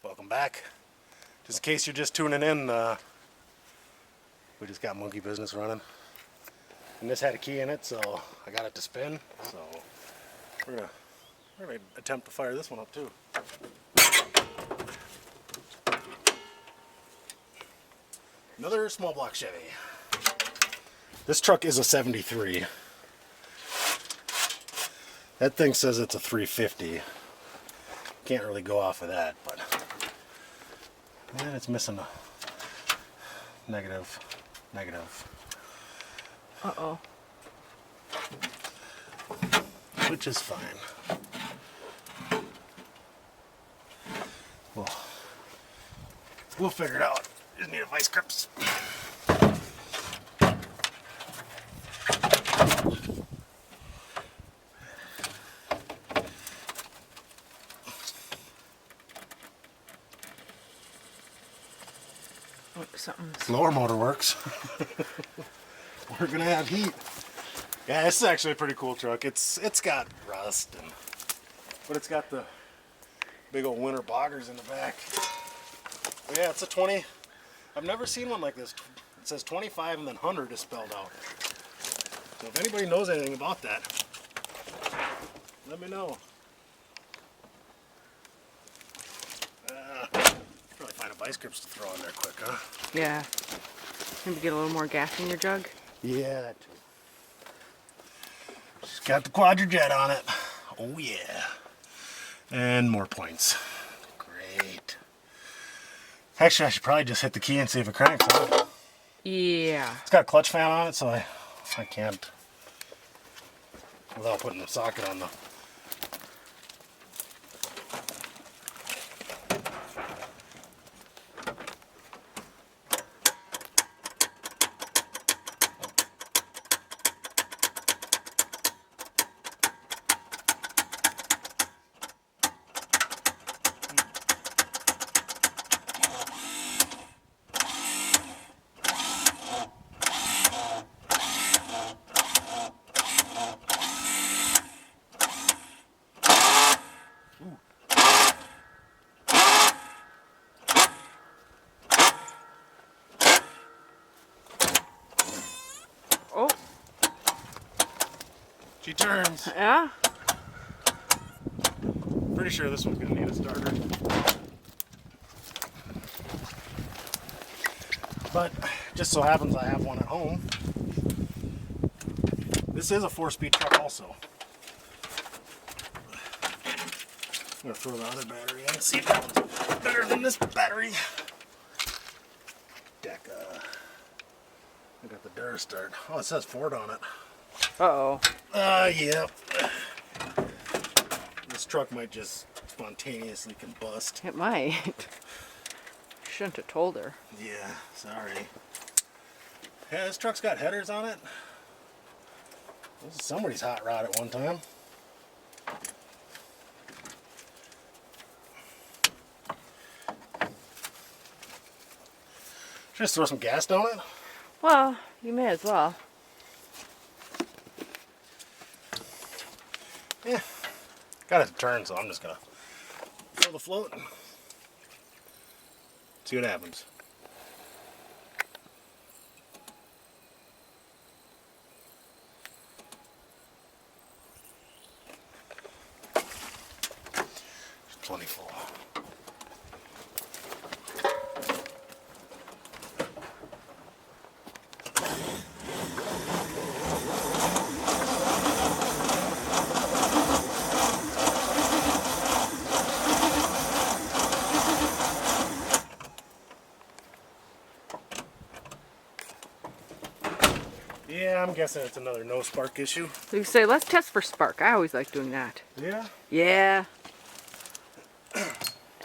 Welcome back. Just in case you're just tuning in, we just got monkey business running. And this had a key in it, so I got it to spin. So we're gonna attempt to fire this one up too. Another small block Chevy. This truck is a 73. That thing says it's a 350. Can't really go off of that, but yeah, it's missing a negative. Uh-oh. Which is fine. We'll figure it out. Just need a vice grips. Something's... Lower motor works. We're gonna have heat. Yeah, this is actually a pretty cool truck. It's got rust, but it's got the big old winter boggers in the back. But yeah, it's a 20. I've never seen one like this. It says 25 and then 100 is spelled out. So if anybody knows anything about that, let me know. Probably find a vice grips to throw in there quick, huh? Yeah. Maybe get a little more gas in your jug. Yeah, that too. She's got the Quadrajet on it. Oh yeah. And more points. Great. Actually, I should probably just hit the key and see if it cranks, huh? Yeah. It's got a clutch fan on it, so I can't, without putting the socket on the... Oh. She turns. Yeah? Pretty sure this one's gonna need a starter. But just so happens I have one at home. This is a 4-speed truck also. I'm gonna throw the other battery in and see if that one's better than this battery. Deca. I got the Durastart. Oh, it says Ford on it. Uh-oh. Yep. This truck might just spontaneously combust. It might. Shouldn't have told her. Yeah, sorry. Yeah, this truck's got headers on it. This is somebody's hot rod at one time. Just throw some gas down it. Well, you may as well. Yeah. Got it to turn, so I'm just gonna fill the float and see what happens. It's plenty full. Yeah, I'm guessing it's another no spark issue. So you say, let's test for spark. I always like doing that. Yeah? Yeah.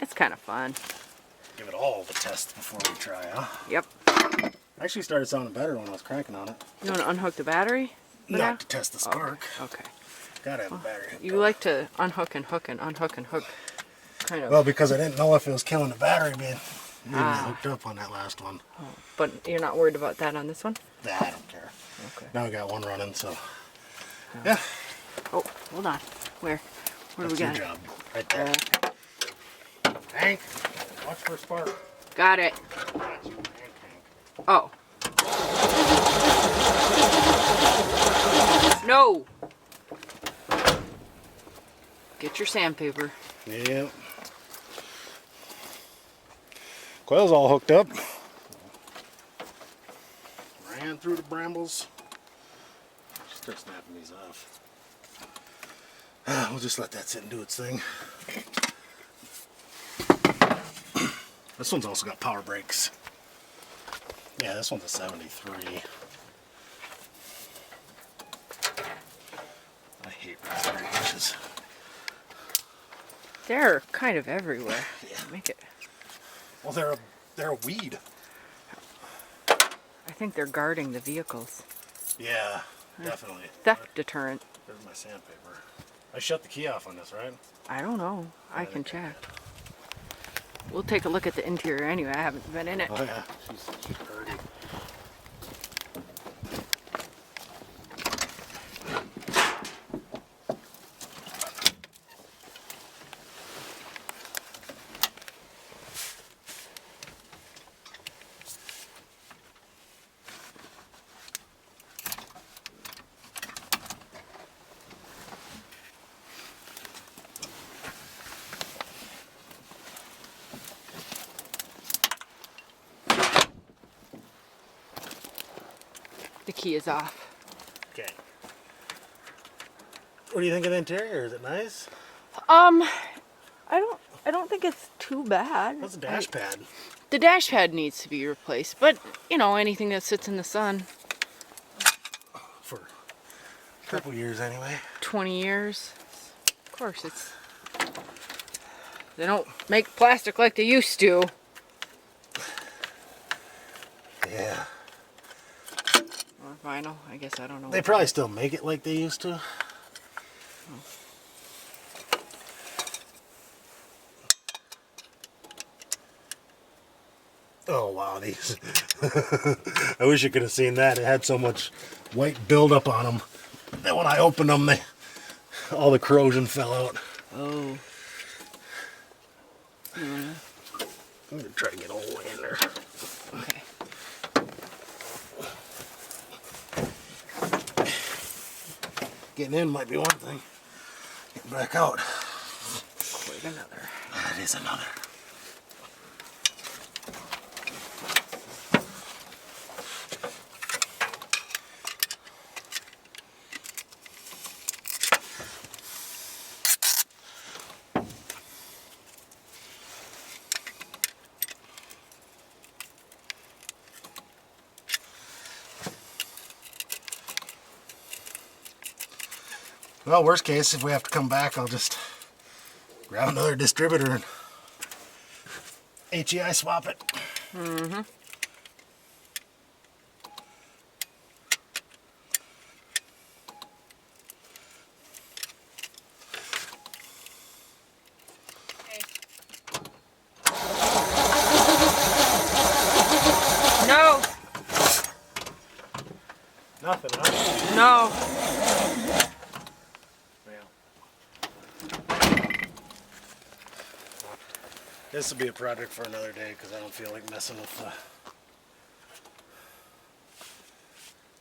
It's kind of fun. Give it all the test before we try, huh? Yep. Actually started sounding better when I was cranking on it. You want to unhook the battery? Not to test the spark. Okay. Gotta have a battery. You like to unhook and hook and unhook and hook. Kind of. Well, because I didn't know if it was killing the battery being hooked up on that last one. Oh, but you're not worried about that on this one? Nah, I don't care. Okay. Now we got one running, so yeah. Oh, hold on. Where do we got your it? job. Right there. Hank. Watch for a spark. Got it. That's your hand tank. Oh. No. Get your sandpaper. Yep. Coil's all hooked up. Ran through the brambles. Start snapping these off. We'll just let that sit and do its thing. This one's also got power brakes. Yeah, this one's a 73. I hate raspberry bushes. They're kind of everywhere. Yeah. Make it. Well, they're a weed. I think they're guarding the vehicles. Yeah, definitely. Theft deterrent. There's my sandpaper. I shut the key off on this, right? I don't know. I can check. We'll take a look at the interior anyway. I haven't been in it. Oh yeah, she's dirty. The key is off. Okay. What do you think of the interior? Is it nice? I don't think it's too bad. What's the dash pad? The dash pad needs to be replaced, but you know, anything that sits in the sun. For a couple years anyway. 20 years. Of course, they don't make plastic like they used to. Yeah. Or vinyl, I guess. I don't know. They probably still make it like they used to. Oh wow, these. I wish you could have seen that. It had so much white buildup on them that when I opened them, all the corrosion fell out. Oh. I'm gonna try to get all the way in there. Okay. Getting in might be one thing. Getting back out. Quite another. That is another. Well, worst case, if we have to come back, I'll just grab another distributor and HEI swap it. Mm-hmm. No. Nothing, huh? No. This will be a project for another day because I don't feel like messing with the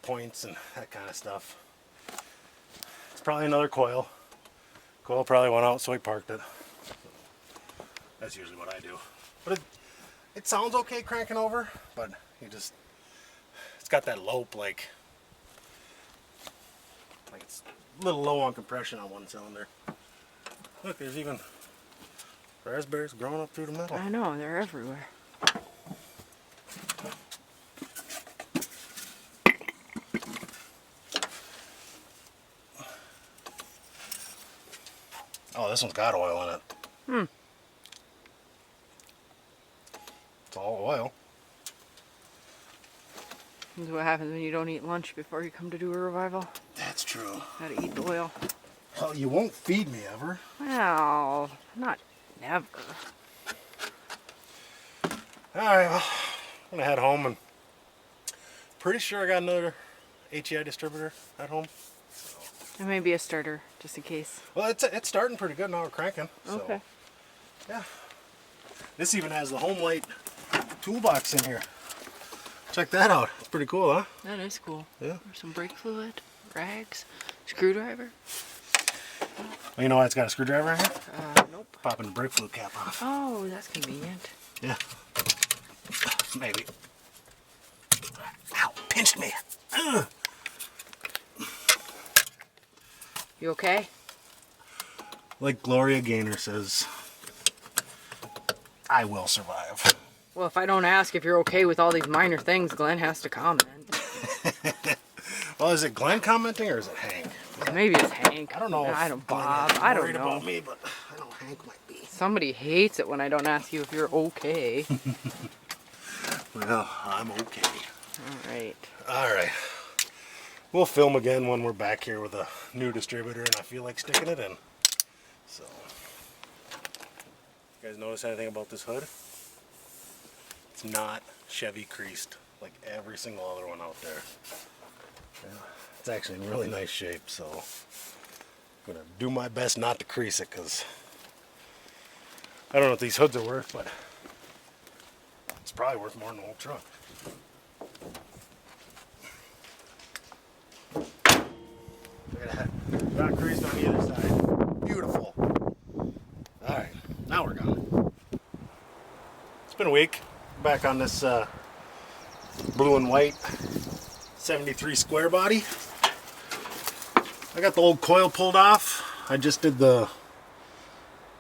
points and that kind of stuff. It's probably another coil. Coil probably went out, so we parked it. That's usually what I do. But it sounds okay cranking over, but it's got that lope like it's a little low on compression on one cylinder. Look, there's even raspberries growing up through the middle. I know, they're everywhere. Oh, this one's got oil in it. Hmm. It's all oil. This is what happens when you don't eat lunch before you come to do a revival. That's true. Gotta eat the oil. Well, you won't feed me ever. Well, not never. Alright, well, I'm gonna head home and pretty sure I got another HEI distributor at home. It may be a starter, just in case. Well, it's starting pretty good now. We're cranking. So, Okay. yeah. This even has the home light toolbox in here. Check that out. It's pretty cool, huh? That is cool. Yeah. There's some brake fluid, rags, screwdriver. Well, you know why it's got a screwdriver in here? Nope. Popping the brake fluid cap off. Oh, that's convenient. Yeah. Maybe. Ow, pinched me. Ugh. You okay? Like Gloria Gaynor says, I will survive. Well, if I don't ask if you're okay with all these minor things, Glenn has to comment. Well, is it Glenn commenting or is it Hank? Maybe it's Hank. I don't know. I don't, Bob. I don't know. About me, but I know Hank might be. Somebody hates it when I don't ask you if you're okay. Well, I'm okay. All right. All right. We'll film again when we're back here with a new distributor and I feel like sticking it in. So, you guys notice anything about this hood? It's not Chevy creased like every single other one out there. Yeah, it's actually in really nice shape, so I'm gonna do my best not to crease it because I don't know what these hoods are worth, but it's probably worth more than the whole truck. Look at that. Not creased on either side. Beautiful. Alright, now we're gone. It's been a week. Back on this blue and white 73 square body. I got the old coil pulled off. I just did the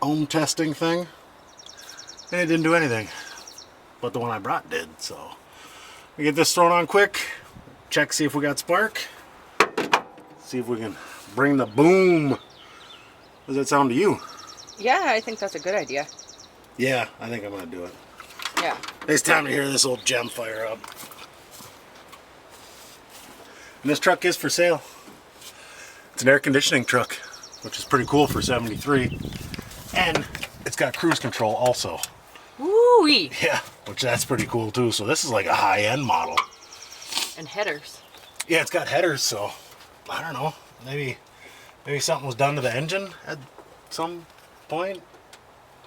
ohm testing thing. And it didn't do anything. But the one I brought did, so we get this thrown on quick. Check, see if we got spark. See if we can bring the boom. How does that sound to you? Yeah, I think that's a good idea. Yeah, I think I'm gonna do it. Yeah. It's time to hear this old gem fire up. And this truck is for sale. It's an air conditioning truck, which is pretty cool for 73. And it's got cruise control also. Woo-wee. Yeah, which that's pretty cool too. So this is like a high-end model. And headers. Yeah, it's got headers, so I don't know. Maybe something was done to the engine at some point.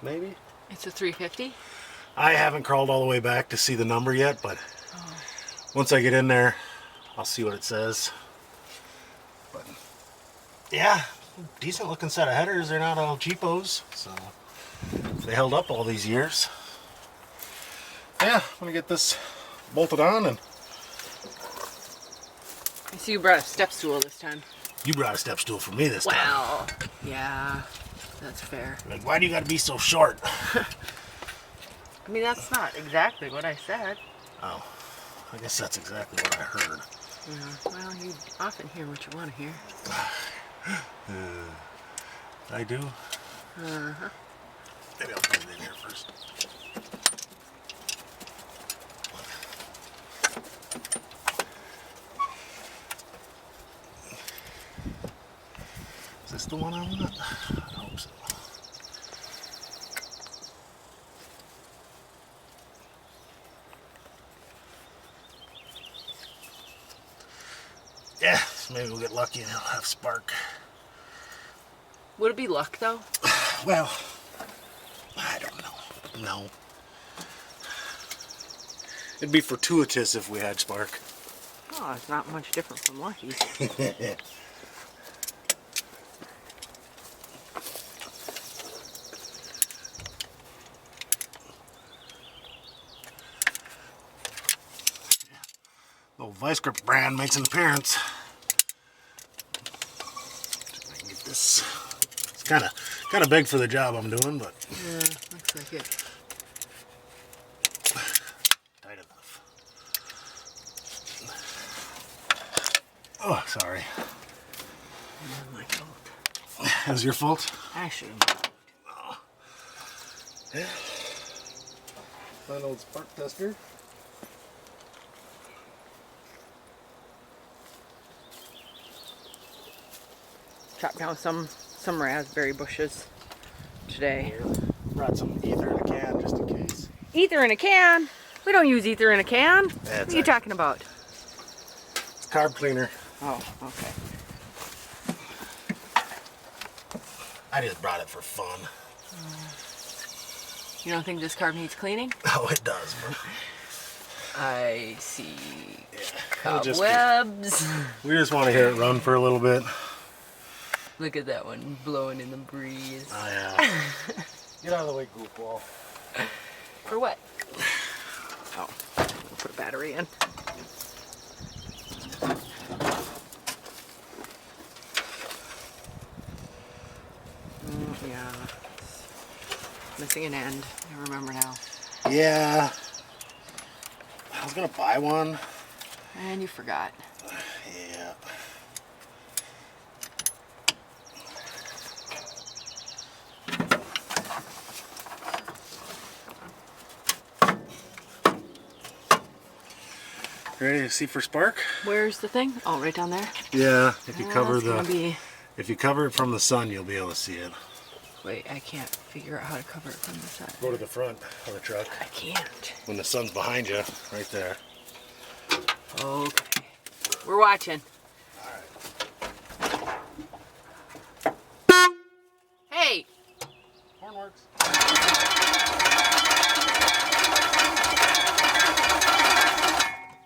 Maybe. It's a 350? I haven't crawled all the way back to see the number yet, but once I get in there, I'll see what it says. But yeah, decent looking set of headers. They're not all cheapos, so they held up all these years. Yeah, I'm gonna get this bolted on, and I see you brought a step stool this time. you brought a step stool for me this time. Wow. Yeah, that's fair. Like, why do you gotta be so short? I mean, that's not exactly what I said. Oh, I guess that's exactly what I heard. Yeah. Well, you often hear what you want to hear. I do. Uh-huh. Maybe I'll put it in here first. Is this the one I want? I hope so. Yeah, so maybe we'll get lucky and it'll have spark. Would it be luck, though? Well, I don't know. No. It'd be fortuitous if we had spark. Oh, it's not much different from lucky. The old Vice Grip brand makes an appearance. See if I can get this. It's kind of big for the job I'm doing, but Yeah, looks like it. tight enough. Oh, sorry. Not my fault. That was your fault? Actually, Yeah. Fun old spark tester. chopped down some raspberry bushes today. Brought some ether in a can just in case. Ether in a can? We don't use ether in a can. What are you talking about? It's carb cleaner. Oh, okay. I just brought it for fun. You don't think this carb needs cleaning? Oh, it does, but I see it'll just be- cobwebs. we just want to hear it run for a little bit. Look at that one blowing in the breeze. Oh, yeah. Get out of the way, goofball. For what? Oh, we'll put a battery in. Yeah. Missing an end. I remember now. Yeah. I was gonna buy one. And you forgot. Yeah. Ready to see for spark? Where's the thing? Oh, right down there. Yeah. If you Oh, cover that's gonna be... if you cover it from the sun, you'll be able to see it. Wait, I can't figure out how to cover it from the side. Go to the front of the truck. I can't. When the sun's behind you, right there. Okay. We're watching. Hey! Horn works.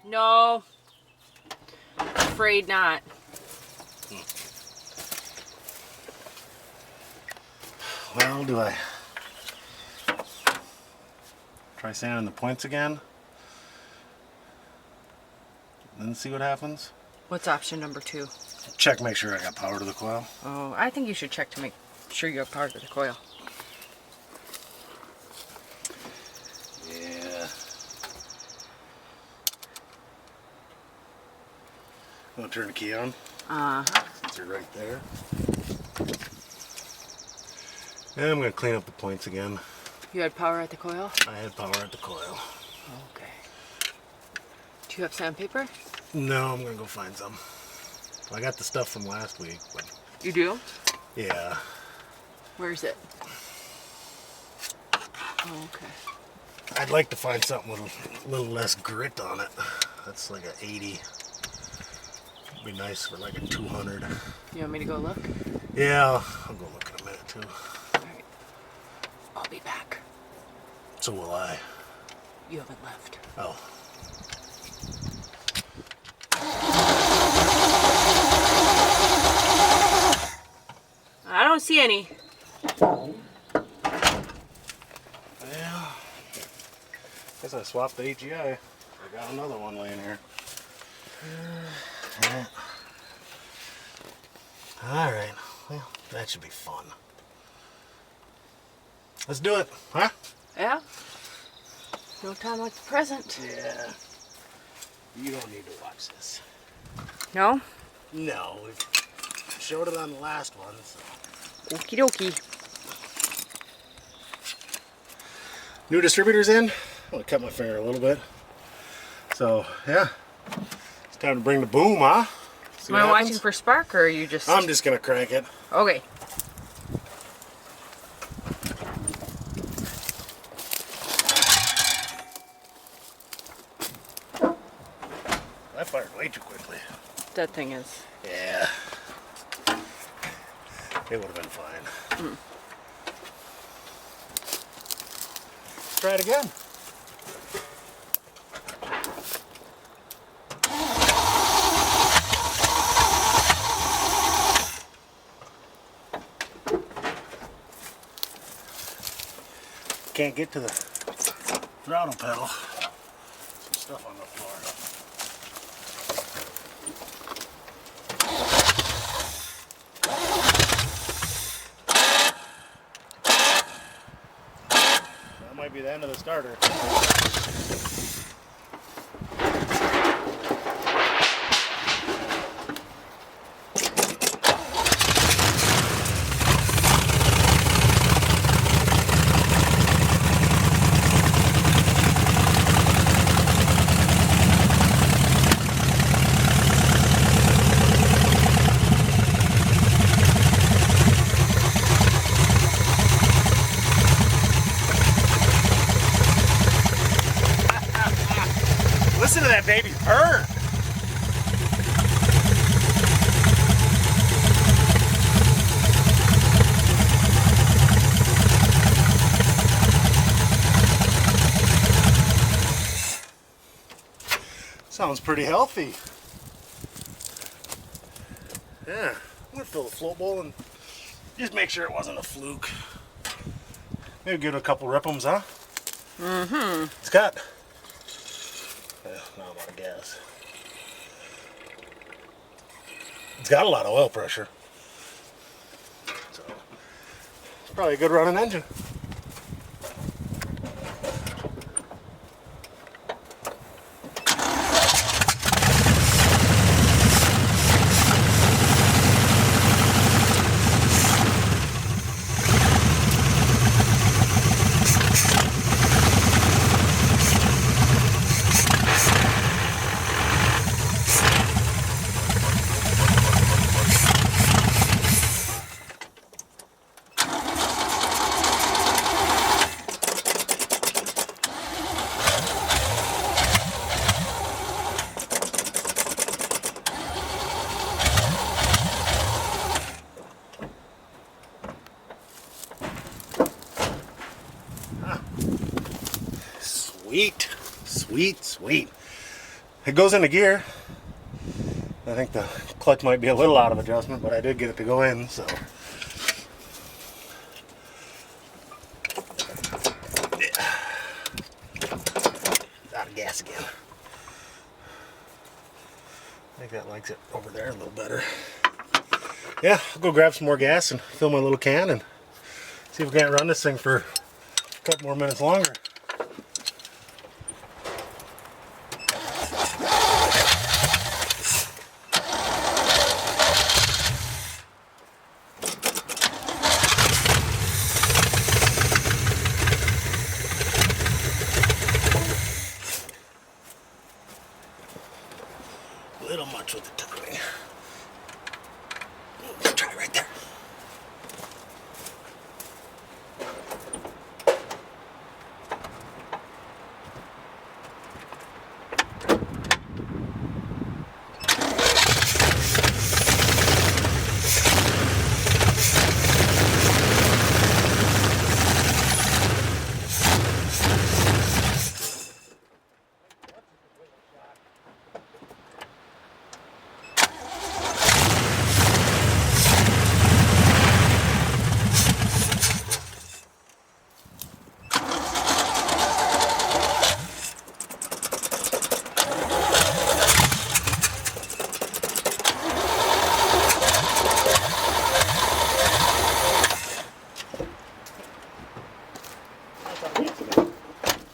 No. Afraid not. Well, do I try sanding the points again? Then see what happens? What's option number 2? Check, make sure I got power to the coil. Oh, I think you should check to make sure you have power to the coil. Yeah. I'm gonna turn the key on since you're right there. And I'm gonna clean up the points again. You had power at the coil? I had power at the coil. Okay. Do you have sandpaper? No, I'm gonna go find some. I got the stuff from last week, but You do? yeah. Where is it? Oh, okay. I'd like to find something with a little less grit on it. That's like an 80. It'd be nice for like a 200. You want me to go look? Yeah, I'll go look in a minute too. Alright. I'll be back. So will I. You haven't left. Oh. I don't see any. Well, guess I swapped the AGI. I got another one laying here. Alright, well, that should be fun. Let's do it, huh? Yeah? No time like the present. Yeah. You don't need to watch this. No? No, we showed it on the last one, so. Okie dokie. New distributor's in. I'm gonna cut my finger a little bit. So, yeah. It's time to bring the boom, huh? See Am what I watching happens? for spark or are you just... I'm just gonna crank it. Okay. I fired way too quickly. That thing is... Yeah. It would have been fine. Try it again. Can't get to the throttle pedal. Some stuff on the floor. That might be the end of the starter. Listen to that baby purr. Sounds pretty healthy. Yeah, I'm gonna fill the float bowl and just make sure it wasn't a fluke. Maybe give it a couple rip'ems, huh? Mm-hmm. It's got not a lot of gas. It's got a lot of oil pressure. So it's probably a good running engine. Sweet, sweet, sweet. It goes into gear. I think the clutch might be a little out of adjustment, but I did get it to go in, so. Yeah. Out of gas again. I think that likes it over there a little better. Yeah, I'll go grab some more gas and fill my little can and see if we can't run this thing for a couple more minutes longer. A little much with the timing. Let's try right there.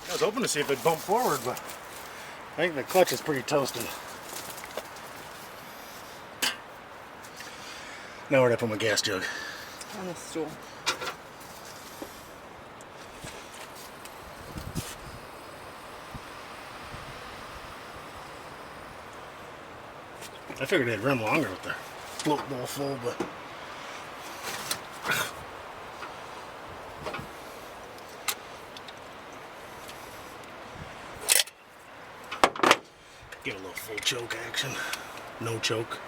I was hoping to see if it'd bump forward, but I think the clutch is pretty toasted. Now where'd I put my gas jug? On the stool. I figured it'd run longer with the float bowl full, but get a little full choke action. No choke.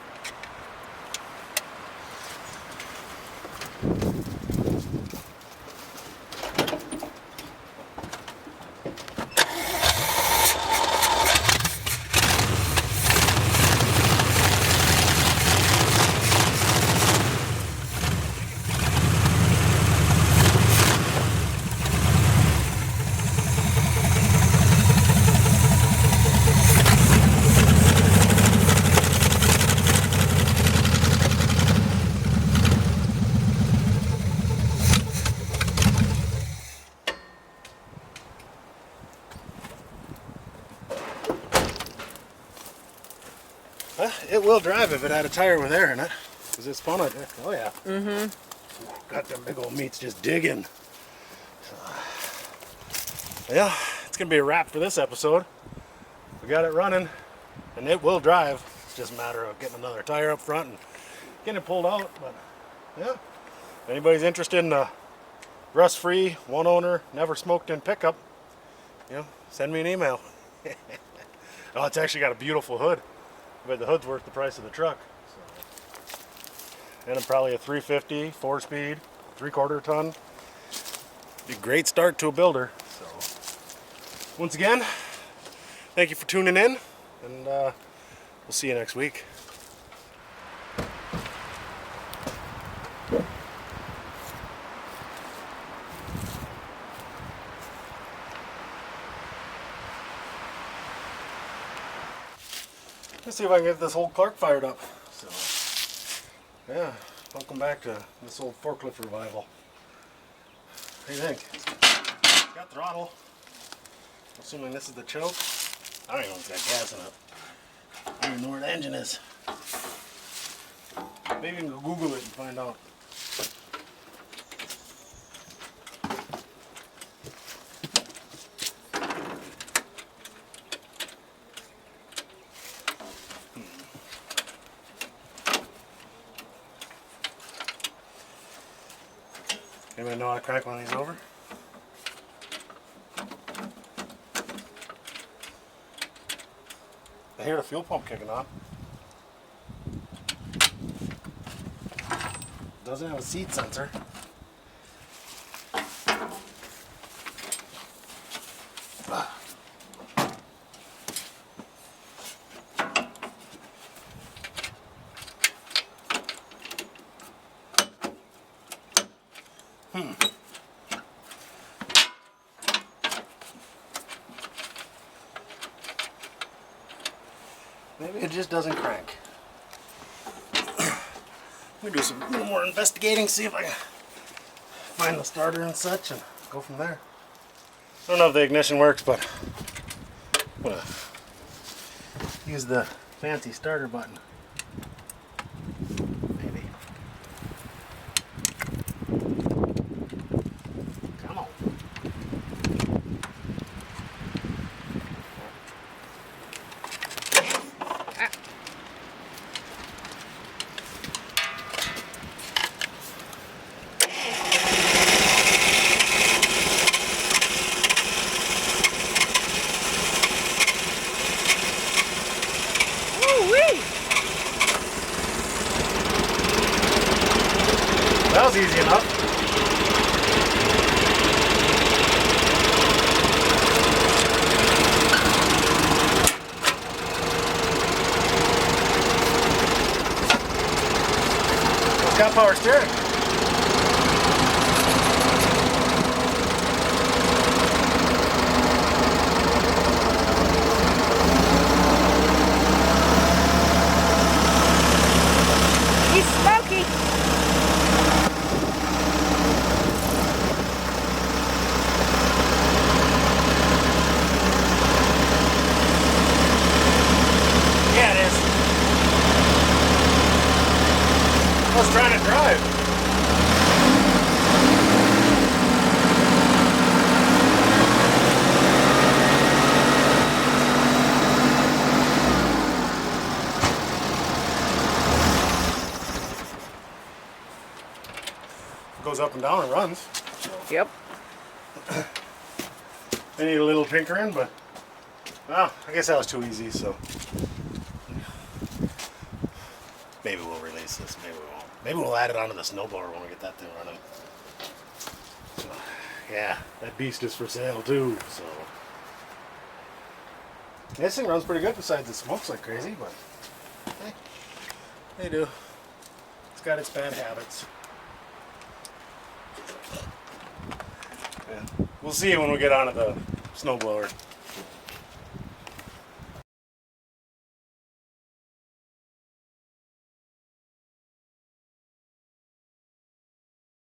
It will drive if it had a tire with air in it. Because it spun it. Oh yeah. Mm-hmm. Got them big old meats just digging. So, yeah, it's going to be a wrap for this episode. We got it running, and it will drive. It's just a matter of getting another tire up front and getting it pulled out. But yeah, if anybody's interested in a rust-free, one-owner, never smoked-in pickup, send me an email. Oh, it's actually got a beautiful hood. But the hood's worth the price of the truck. So. And probably a 350, 4-speed, 3/4 ton. Be a great start to a builder. So, once again, thank you for tuning in. and we'll see you next week. Let's see if I can get this old Clark fired up. So, yeah, welcome back to this old forklift revival. What do you think? Got throttle. Assuming this is the choke. I don't even know if it's got gas in it. I don't even know where the engine is. Maybe you can go Google it and find out. Anybody know how to crank one of these over? I hear the fuel pump kicking on. Doesn't have a seat sensor. Maybe it just doesn't crank. We'll do some little more investigating, see if I can find the starter and such, and go from there. I don't know if the ignition works, but I'm gonna use the fancy starter button. Maybe. Come on. That was easy enough. It's got power steering. He's smoky. Yeah, it is. I was trying to drive. Goes up and down and runs. Yep. I need a little tinkering, but well, I guess that was too easy, so maybe we'll release this, maybe we won't. Maybe we'll add it onto the snowblower when we get that thing running. So, yeah, that beast is for sale too, so. This thing runs pretty good besides it smokes like crazy, but hey, they do. It's got its bad habits. Yeah. We'll see when we get onto the snowblower.